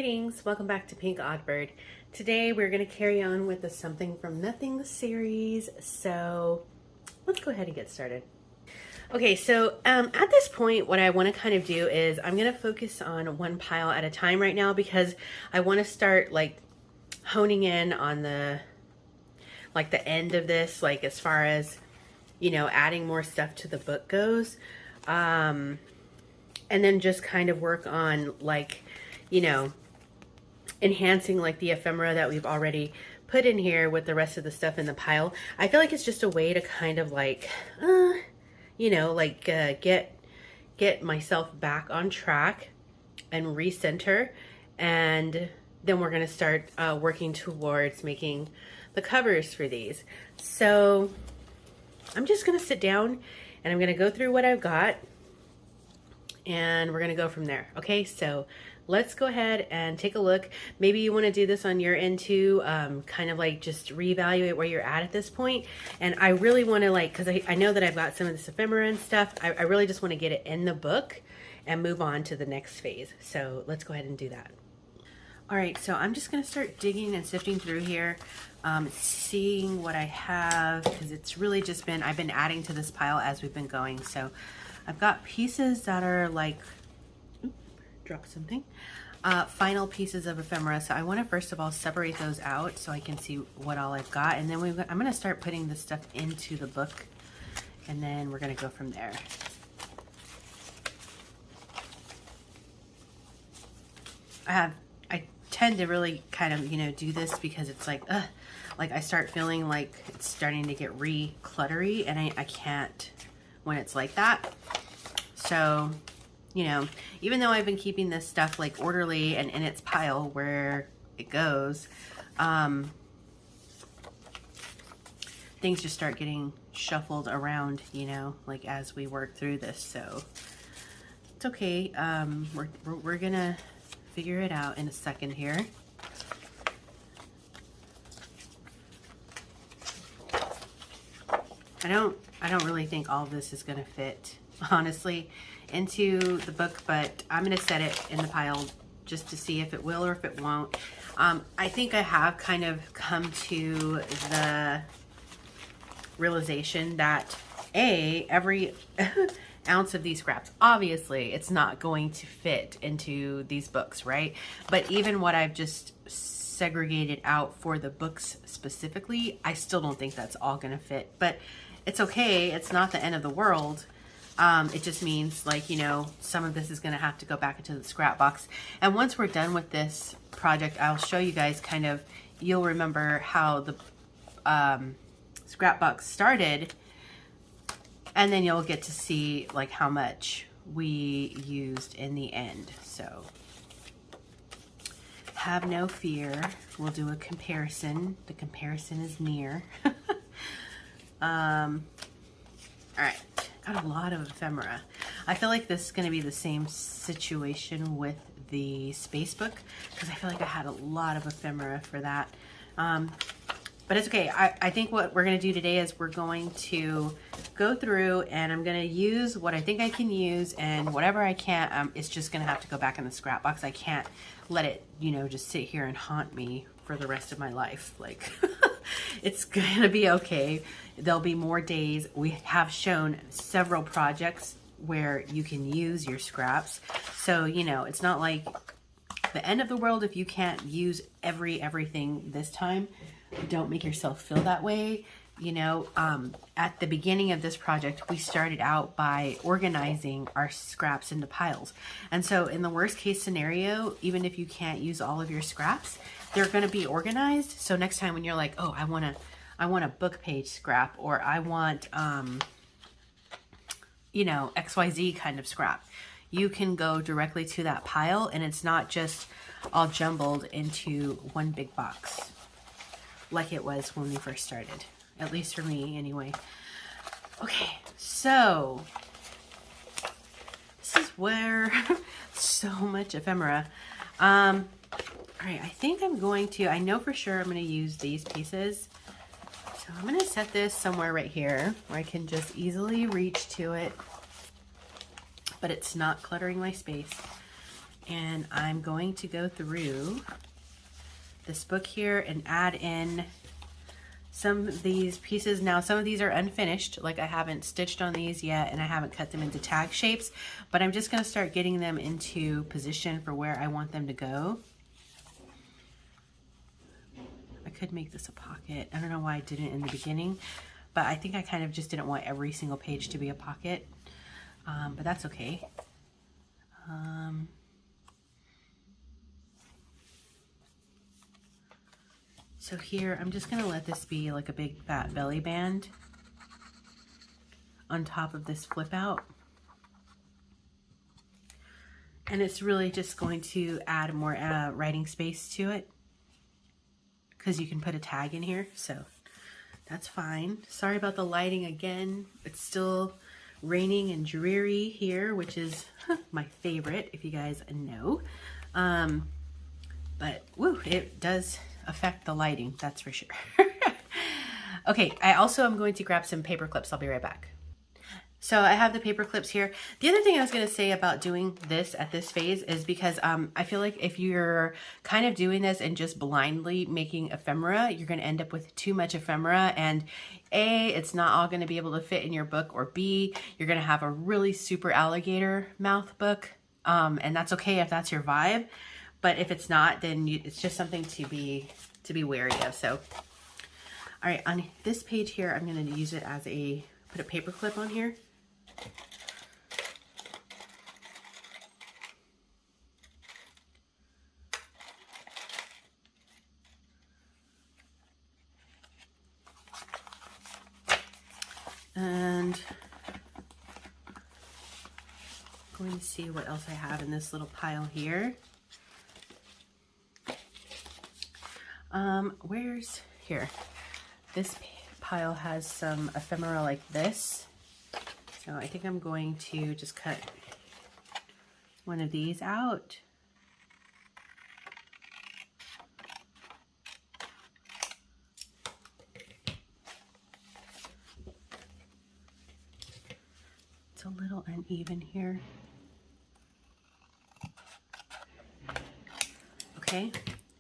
Greetings, welcome back to PinkOddBird. Today we're going to carry on with the Something from Nothing series, so let's go ahead and get started. Okay, so at this point what I want to kind of do is I'm going to focus on one pile at a time right now because I want to start like honing in on the end of this, like as far as, you know, adding more stuff to the book goes. And then just kind of work on like, you know, enhancing like the ephemera that we've already put in here with the rest of the stuff in the pile. I feel like it's just a way to kind of like, you know, like get myself back on track and recenter. And then we're going to start working towards making the covers for these. So I'm just going to sit down and I'm going to go through what I've got and we're going to go from there. Okay, so let's go ahead and take a look. Maybe you want to do this on your end too, kind of like just reevaluate where you're at this point. And I really want to like, because I know that I've got some of this ephemera and stuff, I really just want to get it in the book and move on to the next phase. So let's go ahead and do that. All right, so I'm just going to start digging and sifting through here, seeing what I have, because it's really just been, I've been adding to this pile as we've been going. So I've got pieces that are like, drop something, final pieces of ephemera. So I want to first of all separate those out so I can see what all I've got, and then I'm going to start putting this stuff into the book, and then we're going to go from there. I tend to really kind of, you know, do this because it's like I start feeling like it's starting to get re-cluttery, and I can't when it's like that. So, you know, even though I've been keeping this stuff like orderly and in its pile where it goes, things just start getting shuffled around, you know, like as we work through this. So it's okay. We're gonna figure it out in a second here. I don't really think all of this is gonna fit, honestly, into the book, but I'm going to set it in the pile just to see if it will or if it won't. I think I have kind of come to the realization that every ounce of these scraps, obviously it's not going to fit into these books, right? But even what I've just segregated out for the books specifically, I still don't think that's all going to fit, but it's okay. It's not the end of the world. It just means, like, you know, some of this is going to have to go back into the scrap box. And once we're done with this project, I'll show you guys kind of, you'll remember how the scrap box started, and then you'll get to see like how much we used in the end. So have no fear. We'll do a comparison. The comparison is near. All right. Got a lot of ephemera. I feel like this is going to be the same situation with the space book because I feel like I had a lot of ephemera for that. But it's okay. I think what we're going to do today is we're going to go through and I'm going to use what I think I can use, and whatever I can't, it's just going to have to go back in the scrap box. I can't let it, you know, just sit here and haunt me for the rest of my life. Like, it's going to be okay. There'll be more days. We have shown several projects where you can use your scraps. So, you know, it's not like the end of the world if you can't use everything this time. Don't make yourself feel that way. You know, at the beginning of this project, we started out by organizing our scraps into piles. And so in the worst case scenario, even if you can't use all of your scraps, they're going to be organized. So next time when you're like, oh, I want a book page scrap, or I want, you know, XYZ kind of scrap, you can go directly to that pile and it's not just all jumbled into one big box like it was when we first started, at least for me anyway. Okay, so this is where so much ephemera. All right, I think I'm going to, I know for sure I'm going to use these pieces. So I'm going to set this somewhere right here where I can just easily reach to it, but it's not cluttering my space. And I'm going to go through this book here and add in some of these pieces. Now, some of these are unfinished, like I haven't stitched on these yet and I haven't cut them into tag shapes, but I'm just going to start getting them into position for where I want them to go. I could make this a pocket. I don't know why I didn't in the beginning, but I think I kind of just didn't want every single page to be a pocket, but that's okay. So here, I'm just gonna let this be like a big fat belly band on top of this flip out. And it's really just going to add more writing space to it because you can put a tag in here, so that's fine. Sorry about the lighting again. It's still raining and dreary here, which is my favorite, if you guys know. But woo, it does affect the lighting, that's for sure. Okay, I also am going to grab some paper clips. I'll be right back. So I have the paper clips here. The other thing I was going to say about doing this at this phase is because I feel like if you're kind of doing this and just blindly making ephemera, you're going to end up with too much ephemera, and A, it's not all going to be able to fit in your book, or B, you're going to have a really super alligator mouth book, and that's okay if that's your vibe. But if it's not, then it's just something to be wary of. So, all right, on this page here, I'm going to use it as put a paper clip on here. And I'm going to see what else I have in this little pile here. Where's here? This pile has some ephemera like this. So I think I'm going to just cut one of these out. It's a little uneven here. Okay,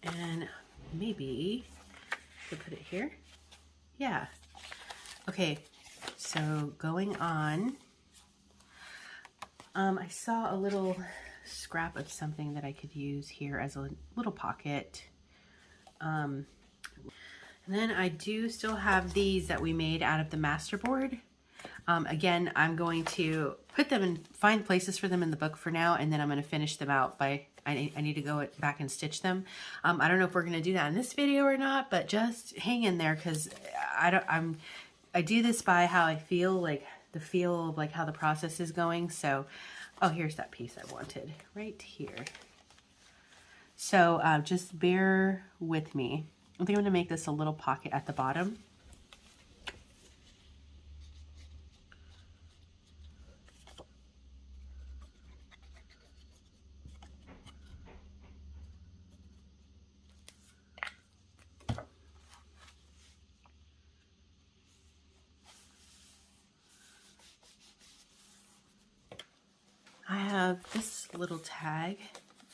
and maybe to put it here. Yeah. Okay, so going on, I saw a little scrap of something that I could use here as a little pocket. And then I do still have these that we made out of the masterboard. Again, I'm going to put them and find places for them in the book for now, and then I'm going to finish them out by, I need to go back and stitch them. I don't know if we're going to do that in this video or not, but just hang in there, because I do this by how I feel, like the feel of like how the process is going. So, oh, here's that piece I wanted right here. So just bear with me. I think I'm going to make this a little pocket at the bottom. I have this little tag.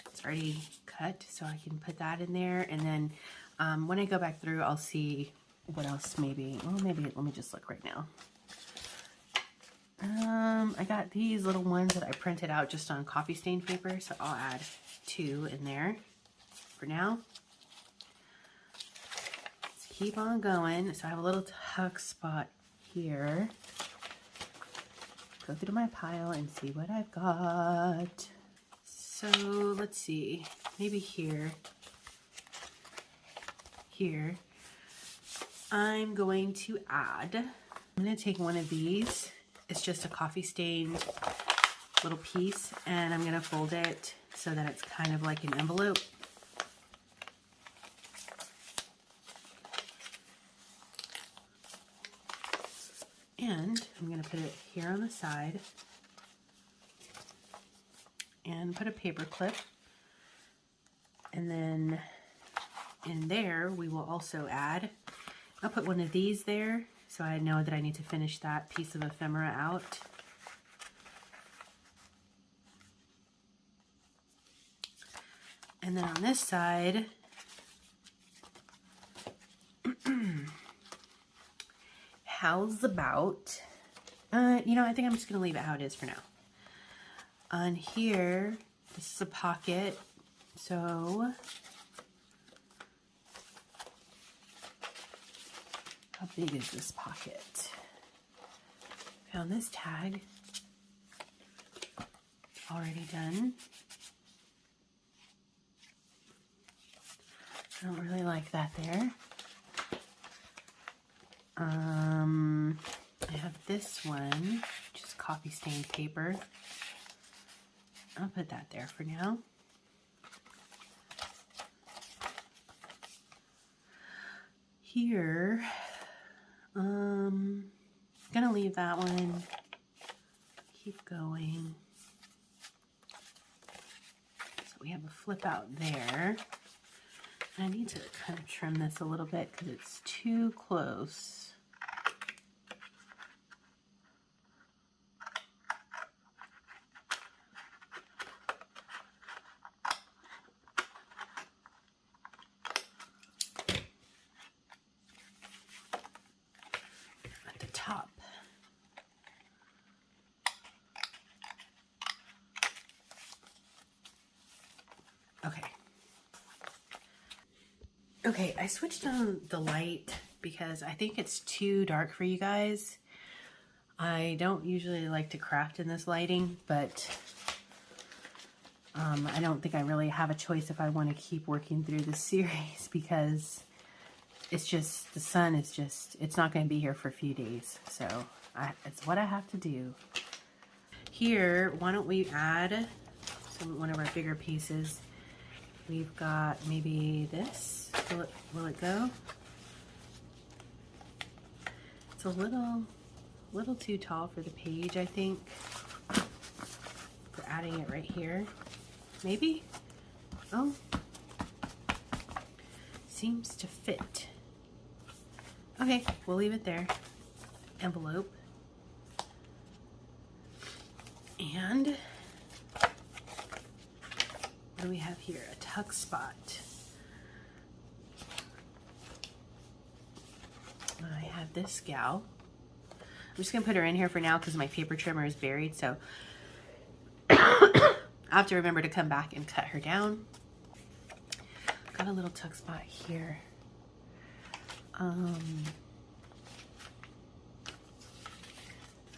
It's already cut, so I can put that in there. And then when I go back through, I'll see what else maybe. Well, maybe let me just look right now. I got these little ones that I printed out just on coffee stain paper, so I'll add 2 in there for now. Let's keep on going. So I have a little tuck spot here. Go through my pile and see what I've got. So let's see, maybe here. I'm going to add, I'm going to take one of these. It's just a coffee stained little piece, and I'm going to fold it so that it's kind of like an envelope. And I'm going to put it here on the side and put a paper clip. And then in there, we will also add, I'll put one of these there so I know that I need to finish that piece of ephemera out. And then on this side, how's about, you know, I think I'm just gonna leave it how it is for now. On here, this is a pocket, so how big is this pocket? Found this tag, already done. I don't really like that there. I have this one, which is coffee stained paper. I'll put that there for now. Here, I'm gonna leave that one. Keep going. So we have a flip out there. I need to kind of trim this a little bit because it's too close. At the top. Okay. Okay, I switched on the light because I think it's too dark for you guys. I don't usually like to craft in this lighting, but I don't think I really have a choice if I want to keep working through the series because it's just, the sun is just, it's not going to be here for a few days. So it's what I have to do. Here, why don't we add one of our bigger pieces. We've got maybe this. Will it go? It's a little too tall for the page, I think. For adding it right here. Maybe? Oh. Seems to fit. Okay, we'll leave it there. Envelope. And what do we have here? A tuck spot. I have this gal. I'm just gonna put her in here for now because my paper trimmer is buried, so I have to remember to come back and cut her down. Got a little tuck spot here.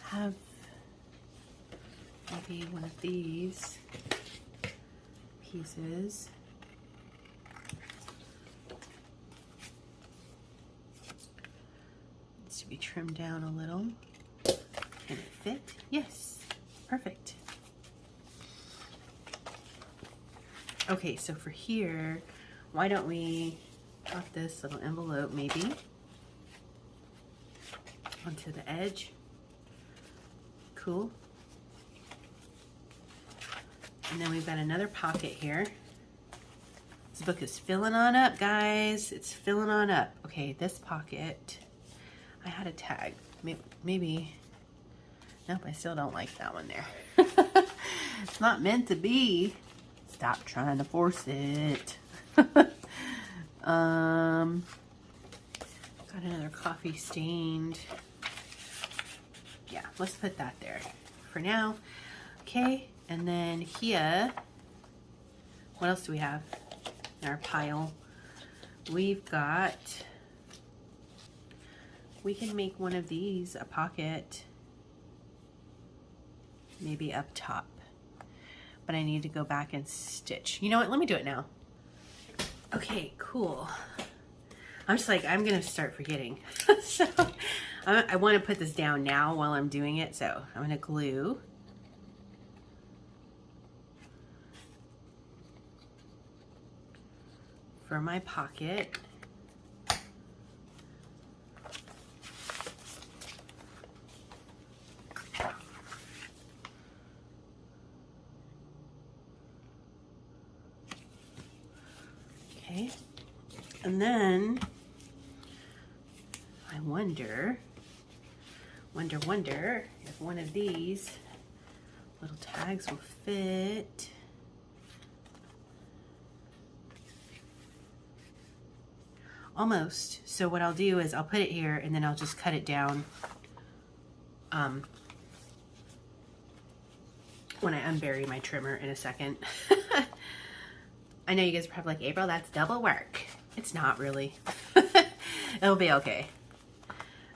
Have maybe one of these pieces. Needs to be trimmed down a little. Can it fit? Yes, perfect. Okay, so for here, why don't we drop this little envelope maybe onto the edge? Cool. And then we've got another pocket here. This book is filling on up, guys. It's filling on up. Okay, this pocket, I had a tag. Maybe, nope, I still don't like that one there. It's not meant to be. Stop trying to force it. Got another coffee stained. Yeah, let's put that there for now. Okay, and then here, what else do we have in our pile? We've got, we can make one of these a pocket, maybe up top. But I need to go back and stitch. You know what? Let me do it now. Okay, cool. I'm just like, I'm gonna start forgetting. So I want to put this down now while I'm doing it. So I'm gonna glue. For my pocket. Okay, and then I wonder if one of these little tags will fit. almost. So what I'll do is I'll put it here and then I'll just cut it down when I unbury my trimmer in a second. I know you guys are probably like, April, that's double work. It's not really. It'll be okay.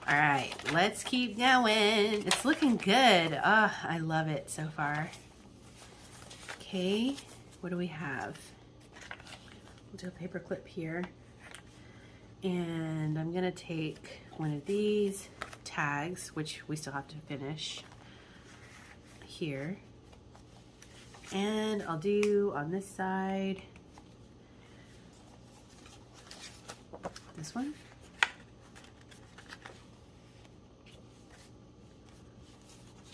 All right, let's keep going. It's looking good. I love it so far. Okay, what do we have? We'll do a paper clip here. And I'm gonna take one of these tags, which we still have to finish here. And I'll do on this side, this one.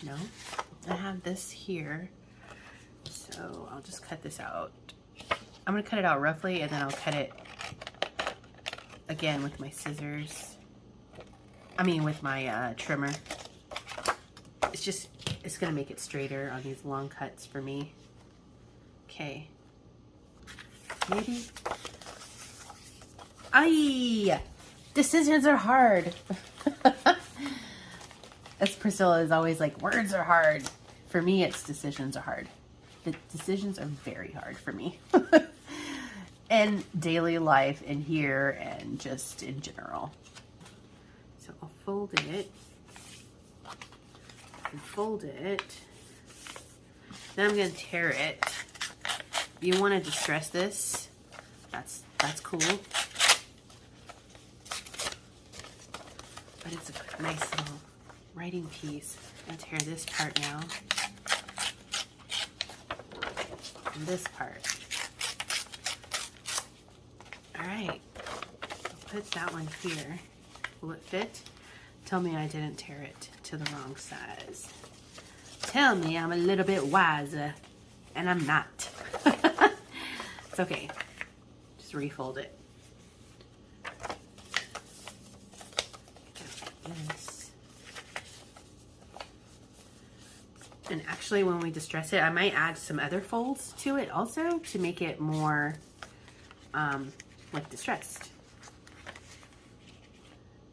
No, I have this here, so I'll just cut this out. I'm gonna cut it out roughly and then I'll cut it again with my scissors. I mean with my trimmer. It's gonna make it straighter on these long cuts for me. Okay, maybe. Aye, decisions are hard. As Priscilla is always like, words are hard. For me, it's decisions are hard. The decisions are very hard for me. And daily life and here and just in general. So I'll fold it. And fold it. Then I'm going to tear it. You want to distress this. That's cool. But it's a nice little writing piece. I'm gonna tear this part now. And this part. Alright. I'll put that one here. Will it fit? Tell me I didn't tear it to the wrong size. Tell me I'm a little bit wiser. And I'm not. It's okay. Just refold it. This. And actually when we distress it, I might add some other folds to it also to make it more like distressed.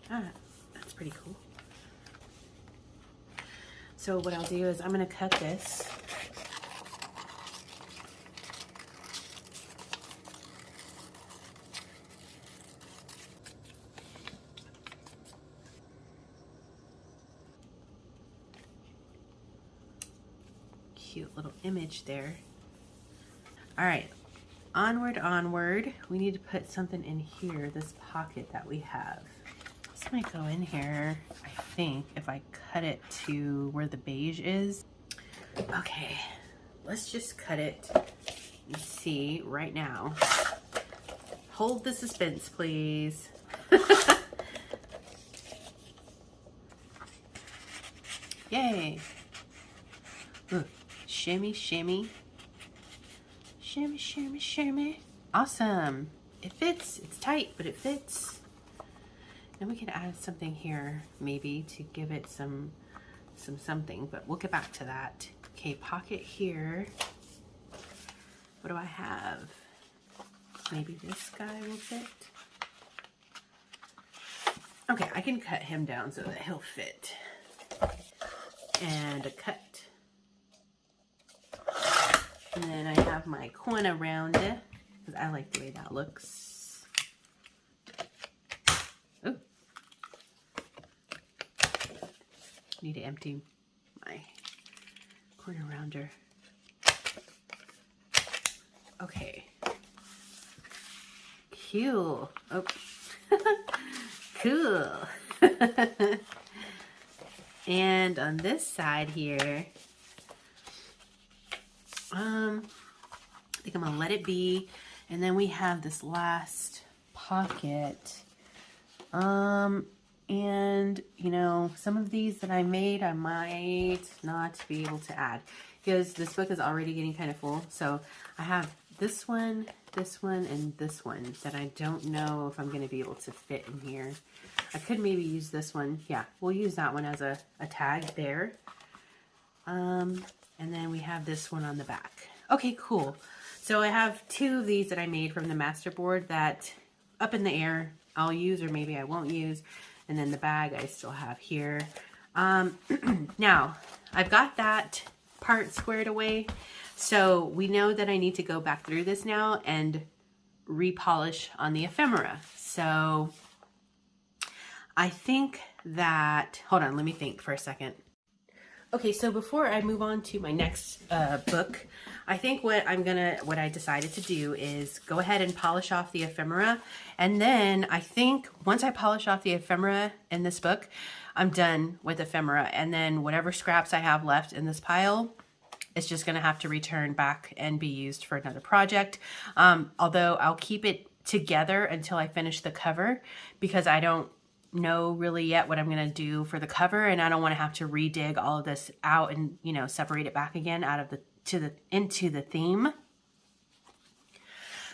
That's pretty cool. So what I'll do is I'm going to cut this. Cute little image there. All right, onward. We need to put something in here, this pocket that we have. This might go in here, I think, if I cut it to where the beige is. Okay, let's just cut it and see right now. Hold the suspense, please. Yay. Look. Shimmy, shimmy. Shimmy, shimmy, shimmy. Awesome. It fits. It's tight, but it fits. Then we can add something here, maybe, to give it some something, but we'll get back to that. Okay, pocket here. What do I have? Maybe this guy will fit. Okay, I can cut him down so that he'll fit. And a cut. And then I have my corner around it, because I like the way that looks. Oh. Need to empty my corner rounder. Okay. Cool. Oh. Cool. And on this side here, I think I'm gonna let it be. And then we have this last pocket. And you know, some of these that I made, I might not be able to add because this book is already getting kind of full. So I have this one, and this one that I don't know if I'm going to be able to fit in here. I could maybe use this one. Yeah, we'll use that one as a tag there. And then we have this one on the back. Okay, cool. So I have two of these that I made from the master board that up in the air. I'll use or maybe I won't use. And then the bag I still have here. Now, I've got that part squared away. So we know that I need to go back through this now and repolish on the ephemera. So I think that, hold on, let me think for a second. Okay, so before I move on to my next book, I think what I decided to do is go ahead and polish off the ephemera. And then I think once I polish off the ephemera in this book, I'm done with ephemera. And then whatever scraps I have left in this pile, it's just gonna have to return back and be used for another project. Although I'll keep it together until I finish the cover, because I don't know really yet what I'm going to do for the cover, and I don't want to have to redig all of this out and, you know, separate it back again out of into the theme.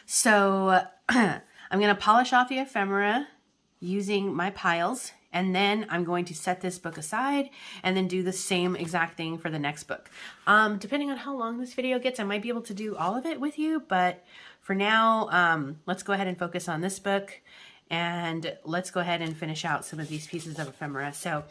So I'm going to polish off the ephemera using my piles, and then I'm going to set this book aside and then do the same exact thing for the next book. Depending on how long this video gets, I might be able to do all of it with you, but for now, let's go ahead and focus on this book. And let's go ahead and finish out some of these pieces of ephemera. So,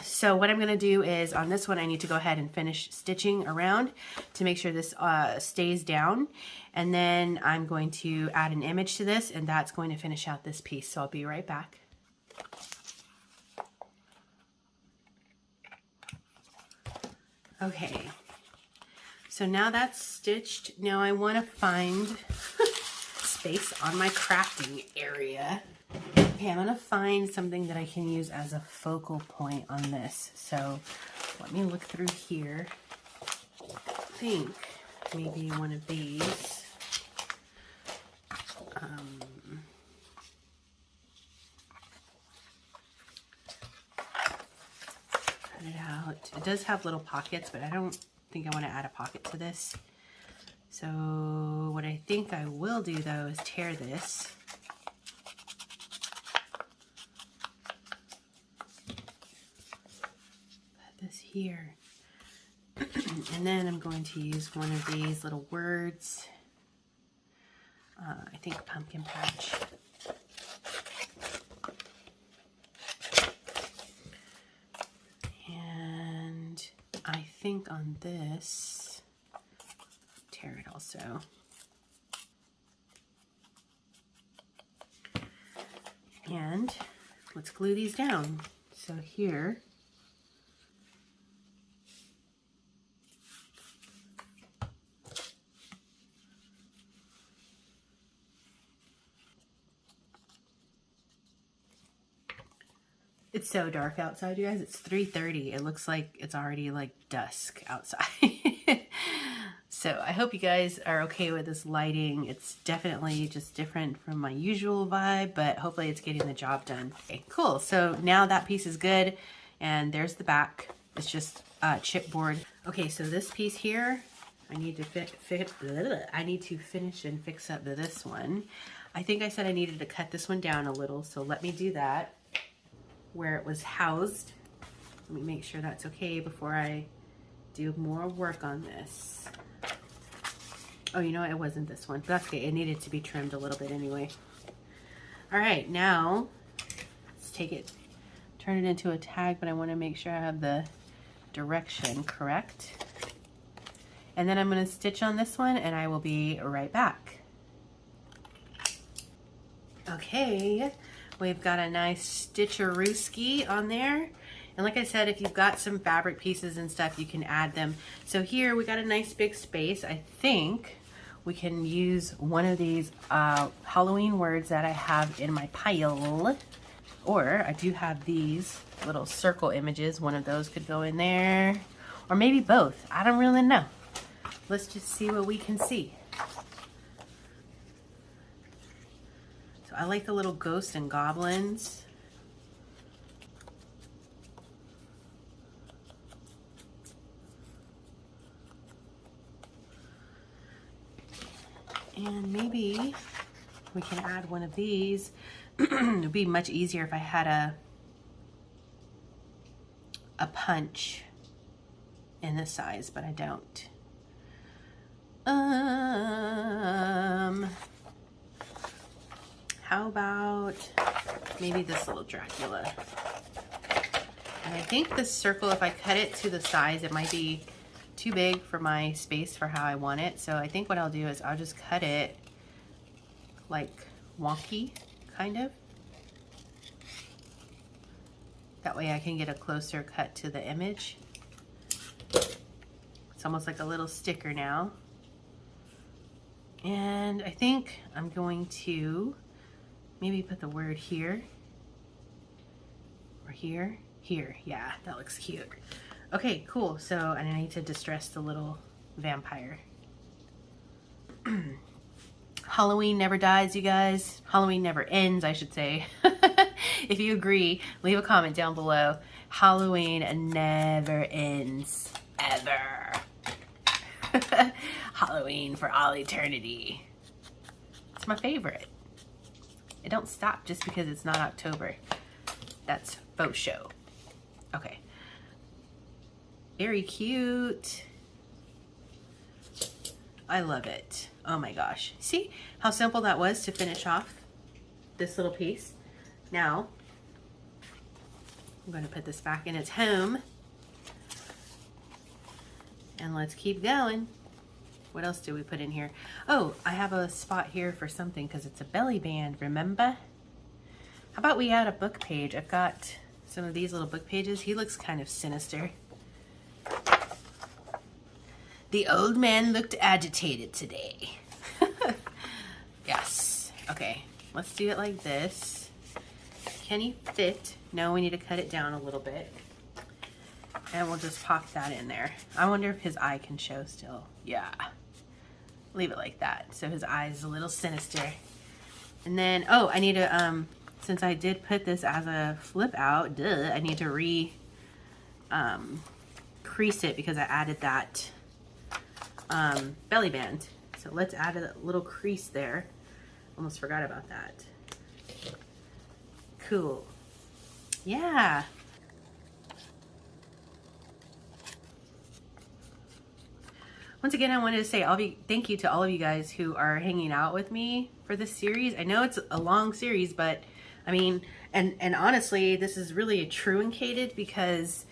so what I'm going to do is on this one, I need to go ahead and finish stitching around to make sure this stays down. And then I'm going to add an image to this, and that's going to finish out this piece. So I'll be right back. Okay. So now that's stitched. Now I want to find space on my crafting area. Okay, I'm gonna find something that I can use as a focal point on this. So let me look through here. I think maybe one of these. Cut it out. It does have little pockets, but I don't think I want to add a pocket to this. So what I think I will do though is tear this. Put this here. And then I'm going to use one of these little words. I think pumpkin patch. And I think on this, tear it also. And let's glue these down. So here, it's so dark outside, you guys. It's 3:30. It looks like it's already like dusk outside. So I hope you guys are okay with this lighting. It's definitely just different from my usual vibe, but hopefully it's getting the job done. Okay, cool. So now that piece is good, and there's the back. It's just chipboard. Okay, so this piece here, I need to finish and fix up this one. I think I said I needed to cut this one down a little, so let me do that where it was housed. Let me make sure that's okay before I do more work on this. Oh, you know what? It wasn't this one. But that's okay. It needed to be trimmed a little bit anyway. All right, now let's take it, turn it into a tag, but I want to make sure I have the direction correct. And then I'm going to stitch on this one, and I will be right back. Okay, we've got a nice stitcherooski on there. And like I said, if you've got some fabric pieces and stuff, you can add them. So here we got a nice big space. I think we can use one of these Halloween words that I have in my pile. Or I do have these little circle images. One of those could go in there. Or maybe both. I don't really know. Let's just see what we can see. So I like the little ghosts and goblins. And maybe we can add one of these. It would be much easier if I had a punch in this size, but I don't. how about maybe this little Dracula? And I think this circle, if I cut it to the size, it might be too big for my space for how I want it. So I think what I'll do is I'll just cut it like wonky, kind of. That way I can get a closer cut to the image. It's almost like a little sticker now. And I think I'm going to maybe put the word here or here. Here, yeah, that looks cute. Okay, cool. So, and I need to distress the little vampire. Halloween never dies, you guys. Halloween never ends, I should say. If you agree, leave a comment down below. Halloween never ends, ever. Halloween for all eternity. It's my favorite. It don't stop just because it's not October. That's faux show. Okay. Very cute. I love it. Oh my gosh. See how simple that was to finish off this little piece? Now, I'm going to put this back in its home. And let's keep going. What else do we put in here? Oh, I have a spot here for something because it's a belly band, remember? How about we add a book page? I've got some of these little book pages. He looks kind of sinister. The old man looked agitated today. Yes. Okay, let's do it like this. Can he fit? No, we need to cut it down a little bit. And we'll just pop that in there. I wonder if his eye can show still. Yeah. Leave it like that. So his eye is a little sinister. And then, oh, I need to, since I did put this as a flip out, I need to crease it because I added that belly band. So let's add a little crease there. Almost forgot about that. Cool. Yeah. Once again, I wanted to say thank you to all of you guys who are hanging out with me for this series. I know it's a long series, but I mean, and honestly, this is really truncated because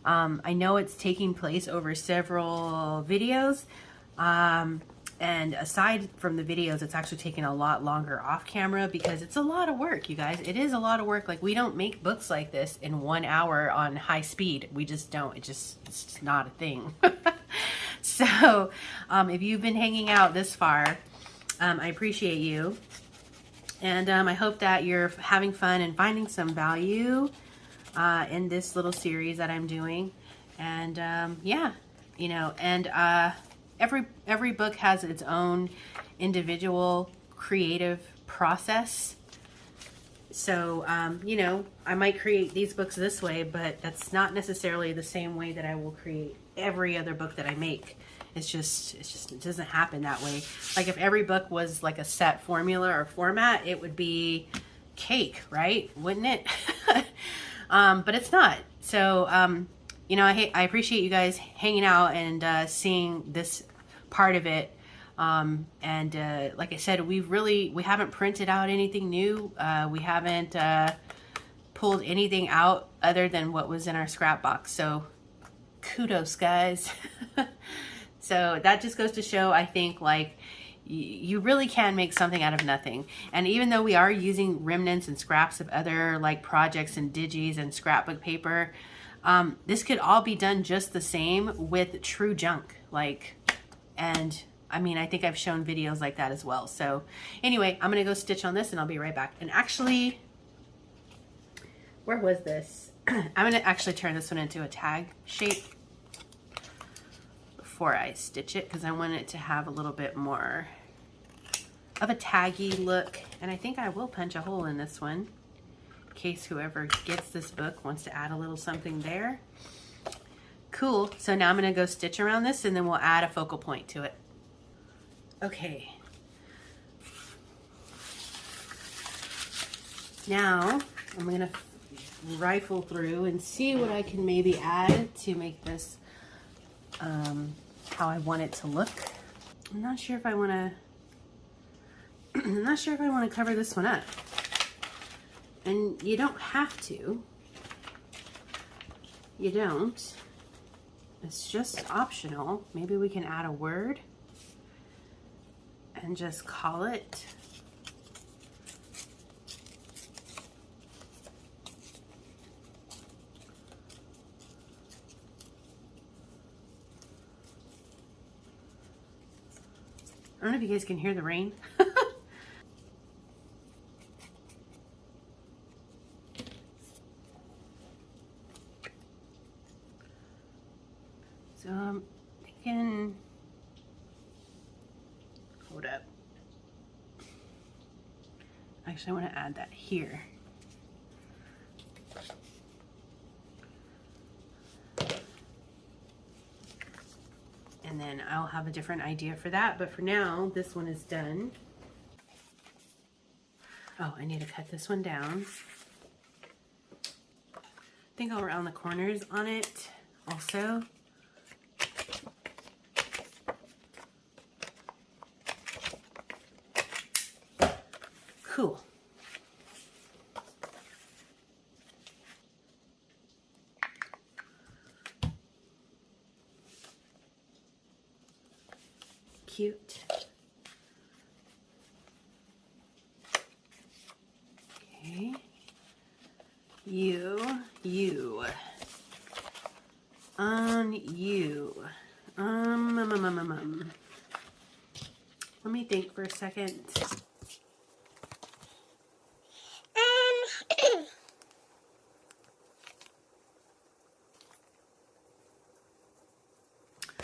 I know it's taking place over several videos. And aside from the videos, it's actually taking a lot longer off camera because it's a lot of work, you guys. It is a lot of work. Like, we don't make books like this in 1 hour on high speed. We just don't. It's just not a thing. So if you've been hanging out this far, I appreciate you. And I hope that you're having fun and finding some value in this little series that I'm doing. And yeah, you know, and every book has its own individual creative process. So, you know, I might create these books this way, but that's not necessarily the same way that I will create every other book that I make. It doesn't happen that way. Like, if every book was like a set formula or format, it would be cake, right? Wouldn't it? But it's not. So, you know, I appreciate you guys hanging out and seeing this part of it. And like I said, we haven't printed out anything new. We haven't pulled anything out other than what was in our scrap box. So kudos, guys. So that just goes to show, I think, like, you really can make something out of nothing. And even though we are using remnants and scraps of other like projects and digis and scrapbook paper, this could all be done just the same with true junk. Like, and I mean, I think I've shown videos like that as well. So anyway, I'm gonna go stitch on this and I'll be right back. And actually, where was this? I'm gonna actually turn this one into a tag shape before I stitch it, because I want it to have a little bit more of a taggy look. And I think I will punch a hole in this one in case whoever gets this book wants to add a little something there. Cool. So now I'm gonna go stitch around this and then we'll add a focal point to it. Okay. Now I'm gonna rifle through and see what I can maybe add to make this how I want it to look. I'm not sure if I want to I'm not sure if I want to cover this one up. And you don't have to. You don't. It's just optional. Maybe we can add a word and just call it I don't know if you guys can hear the rain. So I'm thinking, hold up. Actually, I want to add that here. And then I'll have a different idea for that. But for now, this one is done. Oh, I need to cut this one down. I think I'll round the corners on it also. Cool. Cute. Okay. You. On you. Let me think for a second.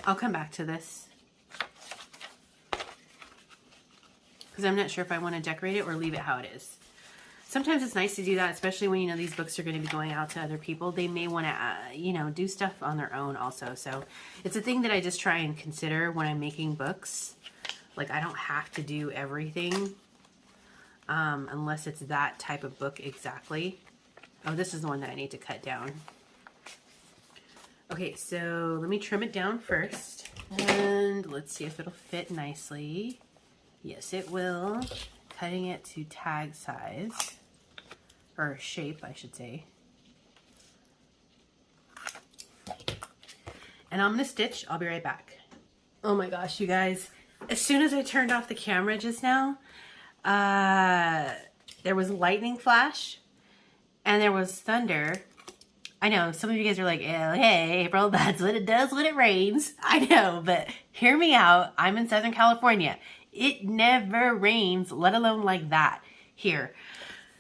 I'll come back to this because I'm not sure if I want to decorate it or leave it how it is. Sometimes it's nice to do that, especially when you know these books are going to be going out to other people. They may want to, you know, do stuff on their own also. So it's a thing that I just try and consider when I'm making books. Like, I don't have to do everything unless it's that type of book exactly. Oh, this is the one that I need to cut down. Okay, so let me trim it down first, and let's see if it'll fit nicely. Yes, it will. Cutting it to tag size, or shape, I should say. And I'm gonna stitch. I'll be right back. Oh my gosh, you guys. As soon as I turned off the camera just now, there was a lightning flash, and there was thunder. I know, some of you guys are like, oh, hey, April, that's what it does when it rains. I know, but hear me out. I'm in Southern California. It never rains, let alone like that here.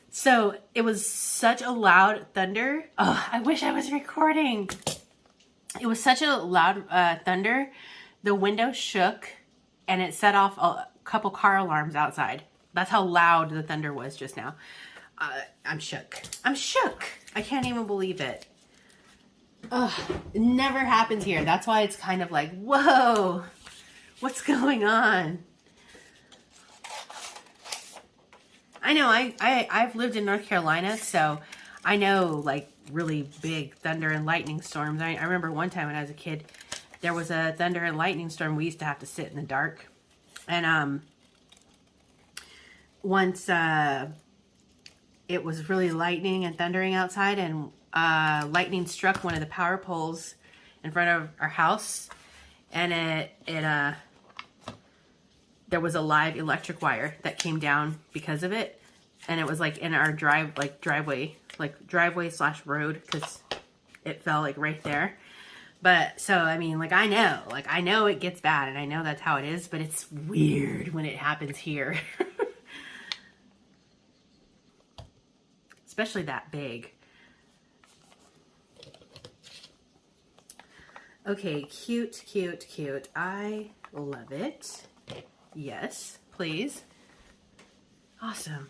So it was such a loud thunder. Oh, I wish I was recording. It was such a loud thunder. The window shook and it set off a couple car alarms outside. That's how loud the thunder was just now. I'm shook. I'm shook. I can't even believe it. Ugh, it never happens here. That's why it's kind of like, whoa, what's going on? I know, I've lived in North Carolina, so I know like really big thunder and lightning storms. I remember one time when I was a kid, there was a thunder and lightning storm. We used to have to sit in the dark. And once it was really lightning and thundering outside, and lightning struck one of the power poles in front of our house, and there was a live electric wire that came down because of it, and it was like in our driveway slash road, because it fell like right there. But so I mean, like I know it gets bad, and I know that's how it is, but it's weird when it happens here. Especially that big. Okay, cute, cute, cute. I love it. Yes, please. Awesome.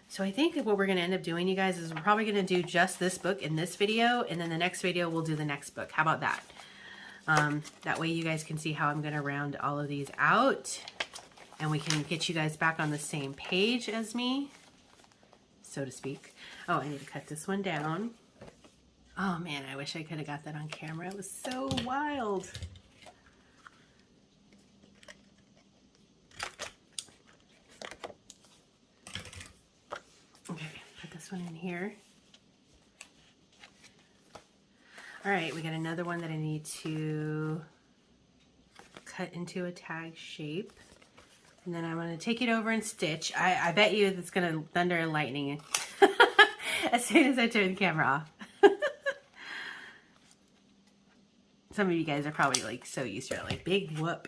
So I think what we're going to end up doing, you guys, is we're probably going to do just this book in this video, and then the next video we'll do the next book. How about that? That way you guys can see how I'm going to round all of these out, and we can get you guys back on the same page as me, so to speak. Oh, I need to cut this one down. Oh man, I wish I could have got that on camera. It was so wild. this one in here. All right, we got another one that I need to cut into a tag shape. And then I'm going to take it over and stitch. I bet you it's going to thunder and lightning as soon as I turn the camera off. Some of you guys are probably like so used to it, like big whoop.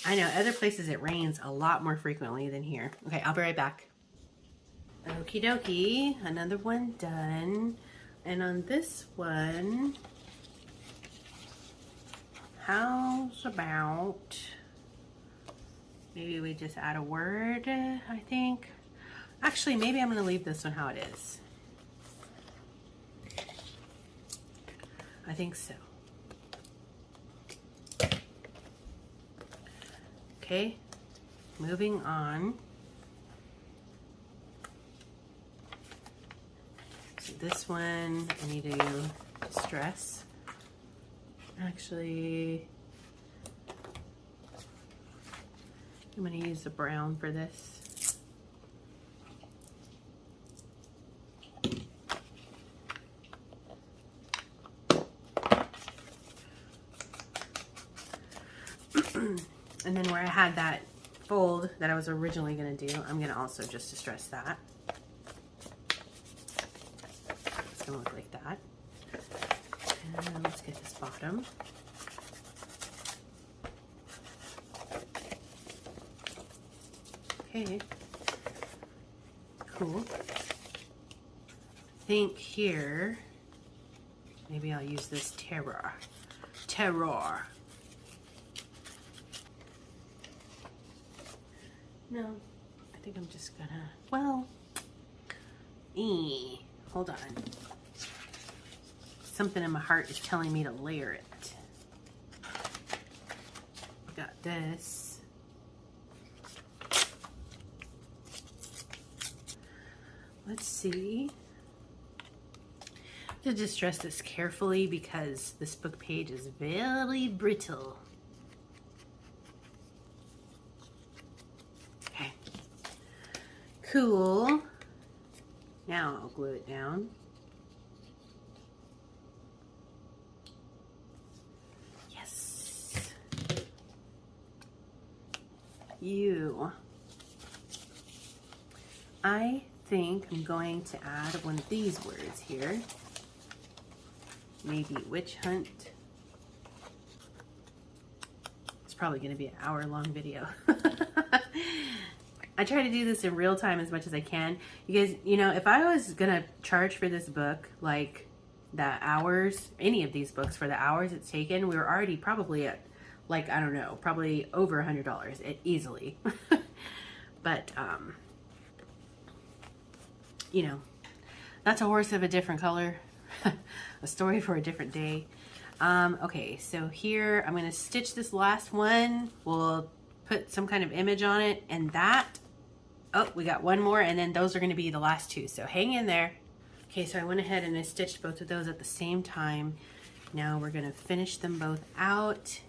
I know other places it rains a lot more frequently than here. Okay, I'll be right back. Okie dokie, another one done. And on this one, how's about, maybe we just add a word, I think. Actually, maybe I'm gonna leave this one how it is. I think so. Okay, moving on. So this one I need to distress. Actually, I'm going to use the brown for this. And then where I had that fold that I was originally going to do, I'm going to also just distress that. It's going to look like that. And let's get this bottom. Okay. Cool. I think here, maybe I'll use this terror. No, I think I'm just gonna, well, hold on. Something in my heart is telling me to layer it. Got this. Let's see. I have to distress this carefully because this book page is very brittle. Okay. Cool. Now I'll glue it down. Yes. I think I'm going to add one of these words here. Maybe witch hunt. It's probably going to be an hour-long video. I try to do this in real time as much as I can. You guys, you know, if I was going to charge for this book, like the hours, any of these books for the hours it's taken, we were already probably at, like, I don't know, probably over $100 easily. But, you know, that's a horse of a different color. A story for a different day. Okay, so here I'm going to stitch this last one. We'll put some kind of image on it, and that, oh, we got one more, and then those are going to be the last two, so hang in there. Okay, so I went ahead and I stitched both of those at the same time. Now we're going to finish them both out,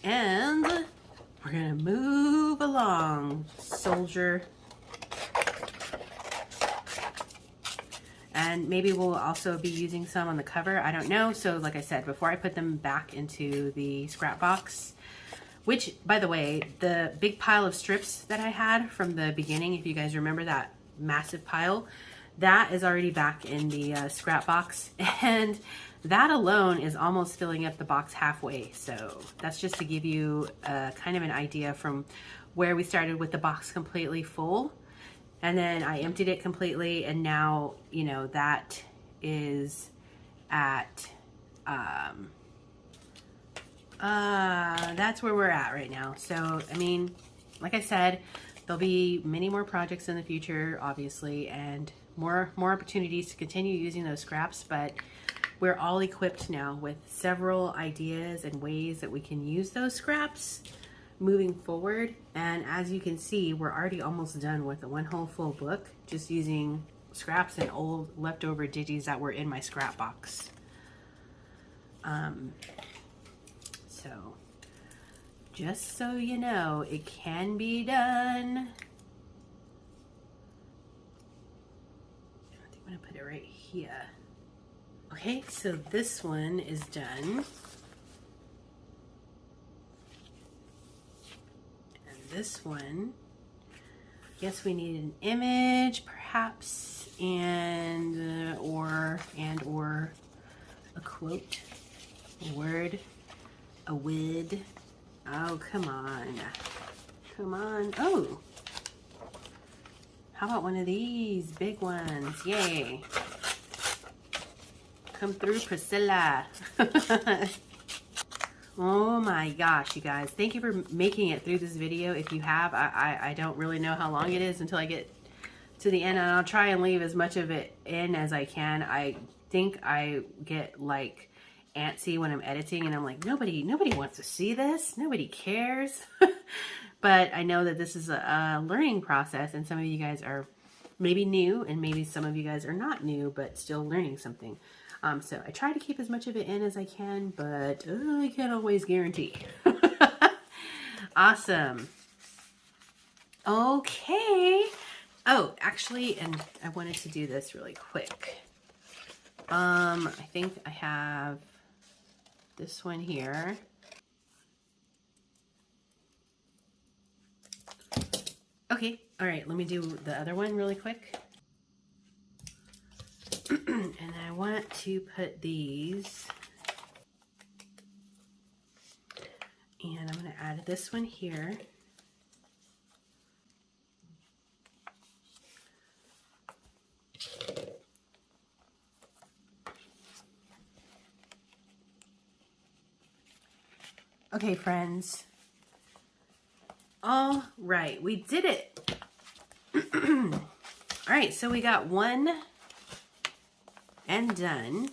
and we're going to move along, soldier. And maybe we'll also be using some on the cover. I don't know. So like I said, before I put them back into the scrap box, which, by the way, the big pile of strips that I had from the beginning, if you guys remember that massive pile, that is already back in the scrap box. And that alone is almost filling up the box halfway. So that's just to give you kind of an idea from where we started with the box completely full. And then I emptied it completely, and now, you know, that is at, that's where we're at right now. So, I mean, like I said, there'll be many more projects in the future, obviously, and more opportunities to continue using those scraps, but we're all equipped now with several ideas and ways that we can use those scraps moving forward. And as you can see, we're already almost done with one whole full book, just using scraps and old leftover digis that were in my scrap box. So just so you know, it can be done. right here. Okay, so this one is done. And this one, guess we need an image perhaps, and or a quote, a word, a wid. Oh, come on. Come on. Oh, how about one of these big ones? Yay. Come through, Priscilla. Oh my gosh, you guys. Thank you for making it through this video. If you have, I don't really know how long it is until I get to the end, and I'll try and leave as much of it in as I can. I think I get like antsy when I'm editing, and I'm like, nobody wants to see this. Nobody cares. But I know that this is a learning process, and some of you guys are maybe new, and maybe some of you guys are not new, but still learning something. So I try to keep as much of it in as I can, but I can't always guarantee. Awesome. Okay. Oh, actually, and I wanted to do this really quick. I think I have this one here. Okay, all right, let me do the other one really quick. And I want to put these, and I'm going to add this one here. Okay, friends. All right, we did it. All right, so we got one and done.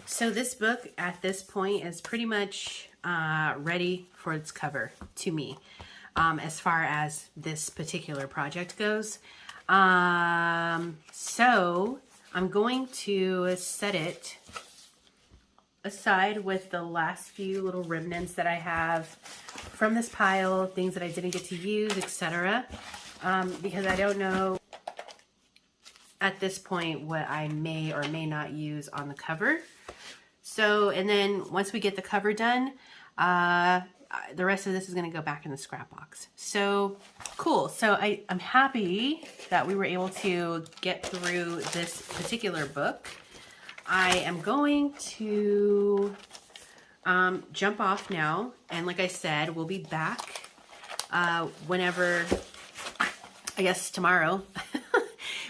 So this book at this point is pretty much ready for its cover to me, as far as this particular project goes. So I'm going to set it aside with the last few little remnants that I have from this pile, things that I didn't get to use, etc. Because I don't know at this point what I may or may not use on the cover. So, and then once we get the cover done, the rest of this is going to go back in the scrap box. So cool. So I'm happy that we were able to get through this particular book. I am going to jump off now, and like I said, we'll be back whenever, I guess tomorrow.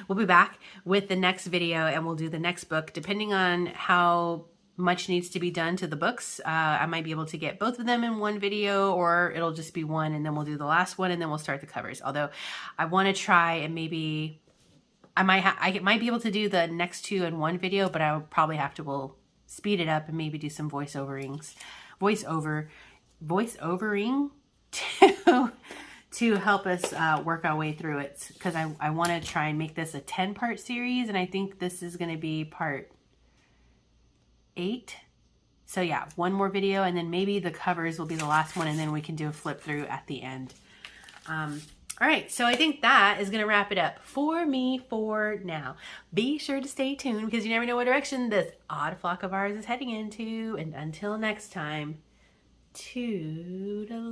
We'll be back with the next video, and we'll do the next book. Depending on how much needs to be done to the books, I might be able to get both of them in one video, or it'll just be one, and then we'll do the last one, and then we'll start the covers. Although I want to try and maybe I might be able to do the next two in one video, but I would probably have to speed it up and maybe do some voiceovering to help us work our way through it, because I want to try and make this a 10-part series, and I think this is going to be part 8. So yeah, one more video, and then maybe the covers will be the last one, and then we can do a flip through at the end. All right, so I think that is going to wrap it up for me for now. Be sure to stay tuned, because you never know what direction this odd flock of ours is heading into. And until next time, toodaloo.